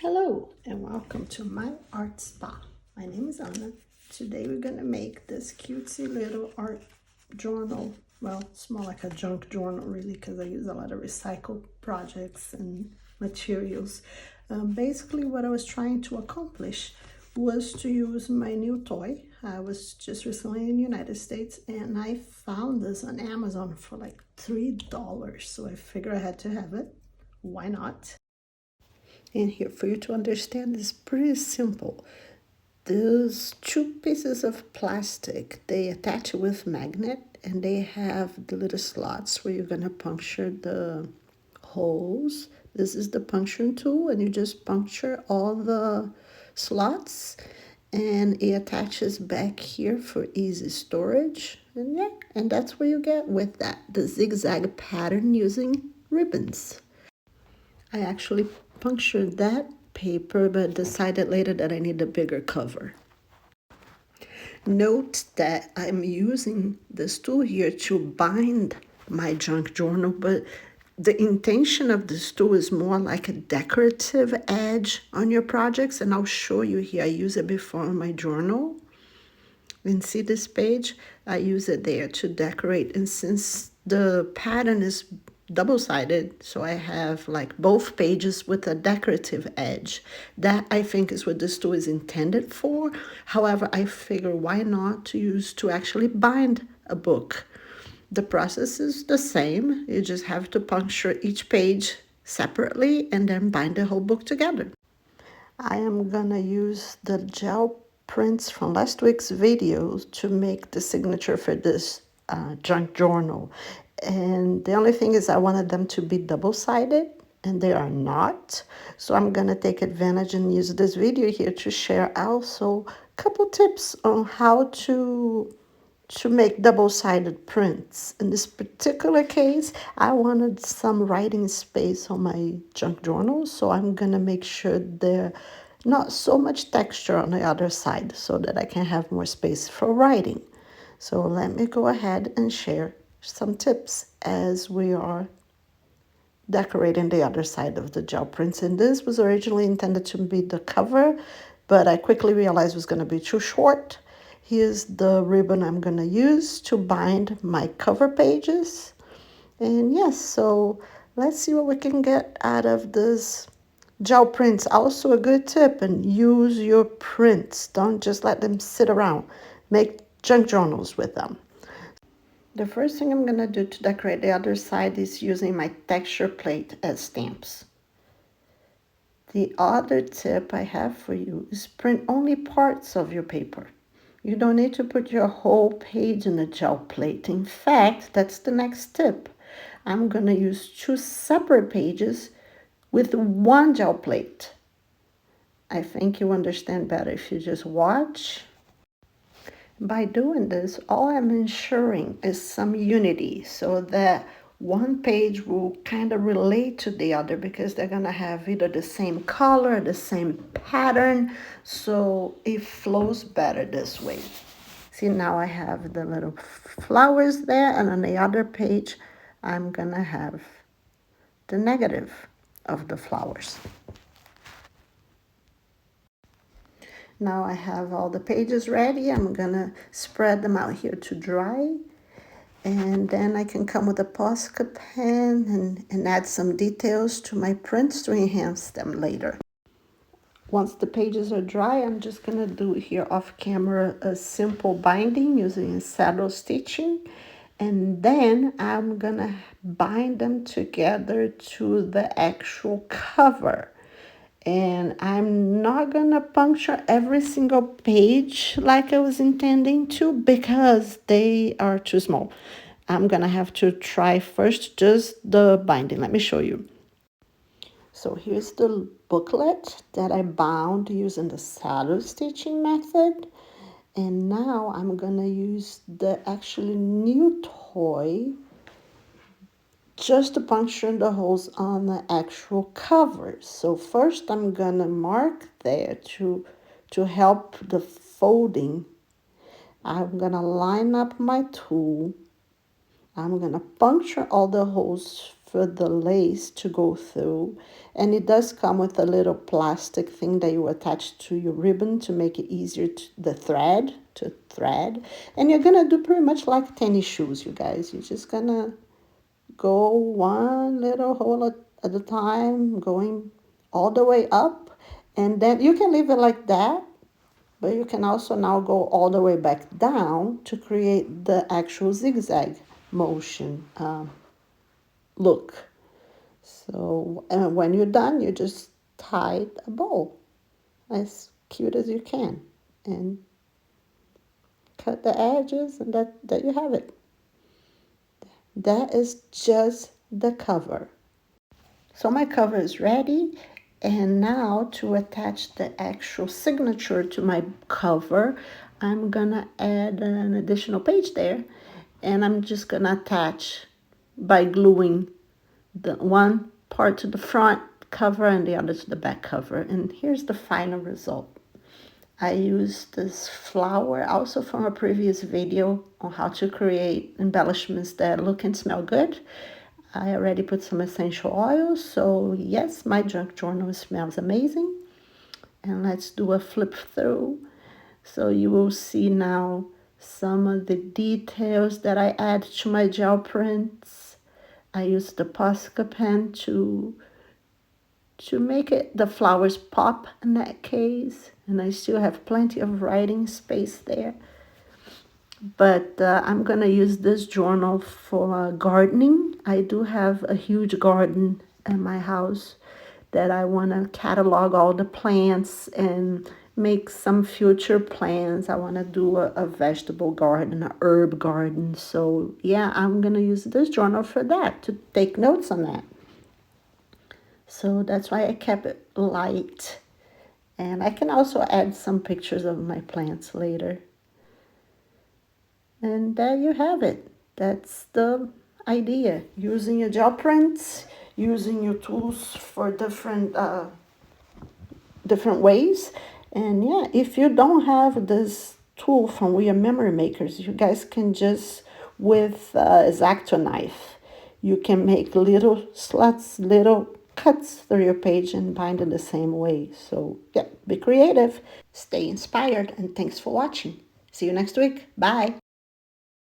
Hello and welcome to my art spa. My name is Anna. Today we're gonna make this cutesy little art journal. Well, it's more like a junk journal really because I use a lot of recycled projects and materials. Basically what I was trying to accomplish was to use my new toy. I was just recently in the United States and I found this on Amazon for like $3. So I figured I had to have it. Why not? And here, for you to understand, it's pretty simple. Those two pieces of plastic, they attach with magnet and they have the little slots where you're gonna puncture the holes. This is the puncturing tool and you just puncture all the slots and it attaches back here for easy storage. And yeah, and that's what you get with that, the zigzag pattern using ribbons. I actually punctured that paper, but decided later that I need a bigger cover. Note that I'm using this tool here to bind my junk journal, but the intention of this tool is more like a decorative edge on your projects, and I'll show you here. I use it before on my journal. And see this page? I use it there to decorate, and since the pattern is double-sided, so I have like both pages with a decorative edge. That I think is what this tool is intended for. However, I figure why not to actually bind a book. The process is the same. You just have to puncture each page separately and then bind the whole book together. I am gonna use the gel prints from last week's video to make the signature for this junk journal. And the only thing is I wanted them to be double-sided and they are not. So I'm gonna take advantage and use this video here to share also a couple tips on how to make double-sided prints. In this particular case, I wanted some writing space on my junk journal, so I'm gonna make sure there not so much texture on the other side so that I can have more space for writing. So let me go ahead and share some tips as we are decorating the other side of the gel prints. And this was originally intended to be the cover, but I quickly realized it was going to be too short. Here's the ribbon I'm going to use to bind my cover pages. And yes, so let's see what we can get out of this gel prints. Also a good tip, and use your prints. Don't just let them sit around. Make junk journals with them. The first thing I'm going to do to decorate the other side is using my texture plate as stamps. The other tip I have for you is print only parts of your paper. You don't need to put your whole page in a gel plate. In fact, that's the next tip. I'm going to use two separate pages with one gel plate. I think you understand better if you just watch. By doing this, all I'm ensuring is some unity so that one page will kind of relate to the other because they're going to have either the same color, the same pattern, so it flows better this way. See, now I have the little flowers there, and on the other page, I'm going to have the negative of the flowers. Now I have all the pages ready. I'm gonna spread them out here to dry. And then I can come with a Posca pen and add some details to my prints to enhance them later. Once the pages are dry, I'm just gonna do here off camera a simple binding using saddle stitching. And then I'm gonna bind them together to the actual cover. And I'm not gonna puncture every single page like I was intending to because they are too small. I'm gonna have to try first just the binding. Let me show you. So here's the booklet that I bound using the saddle stitching method. And now I'm gonna use the actually new toy just to puncture the holes on the actual cover. So first I'm gonna mark there to help the folding. I'm gonna line up my tool. I'm gonna puncture all the holes for the lace to go through. And it does come with a little plastic thing that you attach to your ribbon to make it easier to thread. And you're gonna do pretty much like tennis shoes, you guys. You're just gonna go one little hole at a time, going all the way up. And then you can leave it like that, but you can also now go all the way back down to create the actual zigzag motion look. So when you're done, you just tie a bow as cute as you can and cut the edges, and that you have it. That is just the cover. So my cover is ready, and now to attach the actual signature to my cover, I'm gonna add an additional page there, and I'm just gonna attach by gluing the one part to the front cover and the other to the back cover. And here's the final result. I used this flower also from a previous video on how to create embellishments that look and smell good. I already put some essential oils, so yes, my junk journal smells amazing. And let's do a flip through. So you will see now some of the details that I add to my gel prints. I used the Posca pen to make it the flowers pop in that case, and I still have plenty of writing space there. But I'm gonna use this journal for gardening. I do have a huge garden in my house that I want to catalog all the plants and make some future plans. I want to do a vegetable garden, a herb garden. So yeah, I'm gonna use this journal for that, to take notes on that. So that's why I kept it light. And I can also add some pictures of my plants later. And there you have it. That's the idea. Using your gel prints, using your tools for different ways. And yeah, if you don't have this tool from We Are Memory Makers, you guys can just, with X-Acto knife, you can make little slots, little cuts through your page and bind it the same way. So yeah, be creative, stay inspired, and thanks for watching. See you next week. Bye.